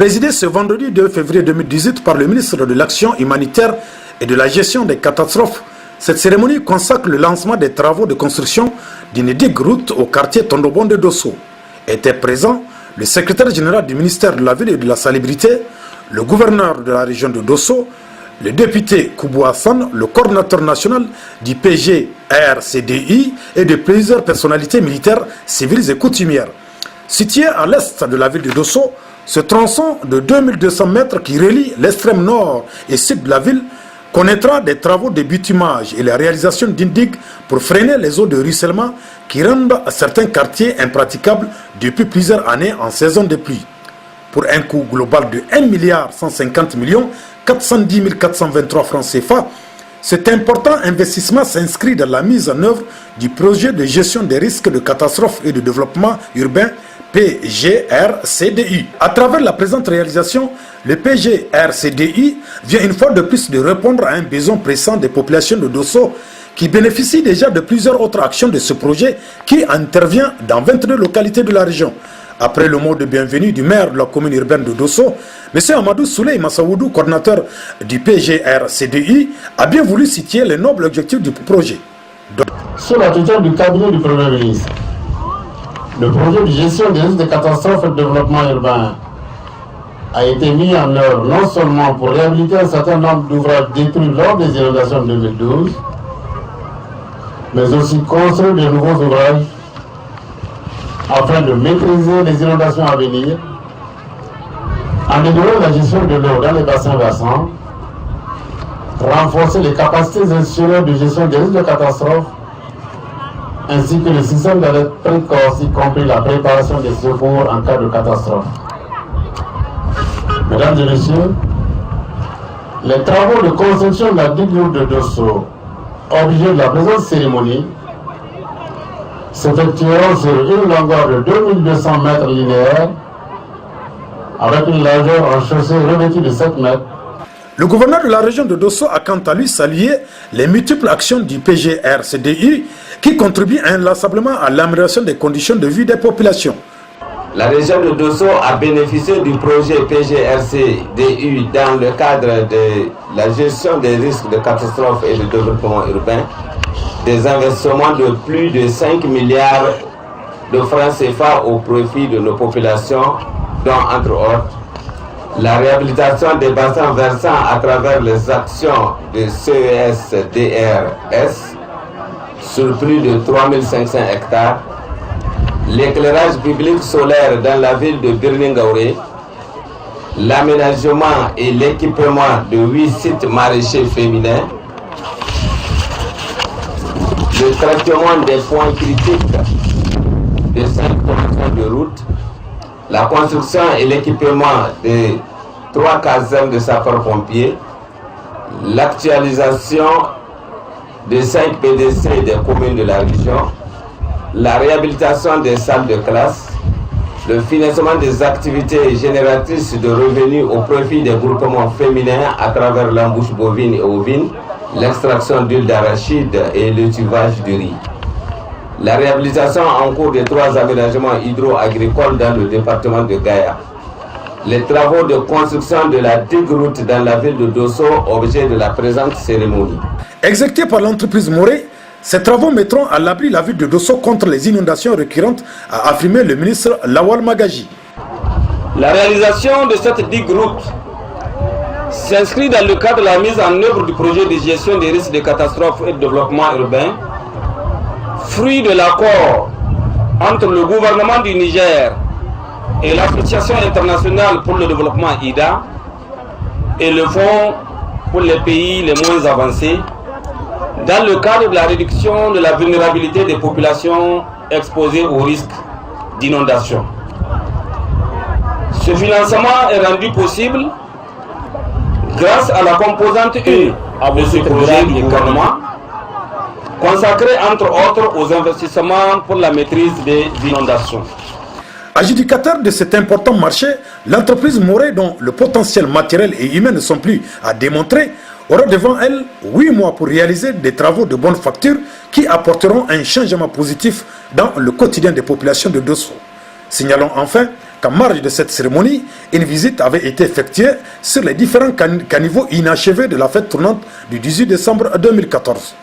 Présidée ce vendredi 2 février 2018 par le ministre de l'Action humanitaire et de la gestion des catastrophes, cette cérémonie consacre le lancement des travaux de construction d'une digue route au quartier Tondobon de Dosso. Étaient présents le secrétaire général du ministère de la Ville et de la Salubrité, le gouverneur de la région de Dosso, le député Koubou Hassan, le coordinateur national du PGRCDI et de plusieurs personnalités militaires, civiles et coutumières. Situé à l'est de la ville de Dosso, ce tronçon de 2200 mètres qui relie l'extrême nord et sud de la ville connaîtra des travaux de bitumage et la réalisation d'une digue pour freiner les eaux de ruissellement qui rendent certains quartiers impraticables depuis plusieurs années en saison de pluie. Pour un coût global de 1,150 410 423 francs CFA, cet important investissement s'inscrit dans la mise en œuvre du projet de gestion des risques de catastrophes et de développement urbain PGRCDI. À travers la présente réalisation, le PGRCDI vient une fois de plus de répondre à un besoin pressant des populations de Dosso qui bénéficient déjà de plusieurs autres actions de ce projet qui intervient dans 22 localités de la région. Après le mot de bienvenue du maire de la commune urbaine de Dosso, M. Amadou Souley Massaoudou, coordinateur du PGRCDI, a bien voulu situer les nobles objectifs du projet. Sous la tutelle du cabinet du Premier ministre, le projet de gestion des risques de catastrophes et de développement urbain a été mis en œuvre non seulement pour réhabiliter un certain nombre d'ouvrages détruits lors des inondations de 2012, mais aussi construire de nouveaux ouvrages afin de maîtriser les inondations à venir, améliorer la gestion de l'eau dans les bassins versants, renforcer les capacités institutionnelles de gestion des risques de catastrophe, ainsi que le système d'alerte précoce, y compris la préparation des secours en cas de catastrophe. Mesdames et messieurs, les travaux de construction de la digue route de Dosso, objet de la présente cérémonie, s'effectueront sur une longueur de 2200 mètres linéaires avec une largeur en chaussée revêtue de 7 mètres. Le gouverneur de la région de Dosso a quant à lui salué les multiples actions du PGRCDI qui contribuent inlassablement à l'amélioration des conditions de vie des populations. La région de Dosso a bénéficié du projet PGRCDI dans le cadre de la gestion des risques de catastrophes et de développement urbain, des investissements de plus de 5 milliards de francs CFA au profit de nos populations, dont entre autres la réhabilitation des bassins versants à travers les actions de CES-DRS sur plus de 3500 hectares, l'éclairage public solaire dans la ville de Birningaouré, l'aménagement et l'équipement de 8 sites maraîchers féminins, le traitement des points critiques de 5 portions de route, la construction et l'équipement de 3 casernes de sapeurs-pompiers, l'actualisation de 5 PDC des communes de la région, la réhabilitation des salles de classe, le financement des activités génératrices de revenus au profit des groupements féminins à travers l'embouche bovine et ovine, l'extraction d'huile d'arachide et le tuvage du riz. La réhabilitation en cours des 3 aménagements hydro-agricoles dans le département de Gaïa. Les travaux de construction de la digue route dans la ville de Dosso, objet de la présente cérémonie. Exécutés par l'entreprise Moré, ces travaux mettront à l'abri la ville de Dosso contre les inondations récurrentes, a affirmé le ministre Lawal Magaji. La réalisation de cette digue route s'inscrit dans le cadre de la mise en œuvre du projet de gestion des risques de catastrophes et de développement urbain, fruit de l'accord entre le gouvernement du Niger et l'Association internationale pour le développement IDA et le Fonds pour les pays les moins avancés, dans le cadre de la réduction de la vulnérabilité des populations exposées au risque d'inondation. Ce financement est rendu possible grâce à la composante 1 de ce projet du gouvernement, consacré entre autres aux investissements pour la maîtrise des inondations. Adjudicateur de cet important marché, l'entreprise Moré, dont le potentiel matériel et humain ne sont plus à démontrer, aura devant elle 8 mois pour réaliser des travaux de bonne facture qui apporteront un changement positif dans le quotidien des populations de Dosso. Signalons enfin qu'en marge de cette cérémonie, une visite avait été effectuée sur les différents caniveaux inachevés de la fête tournante du 18 décembre 2014.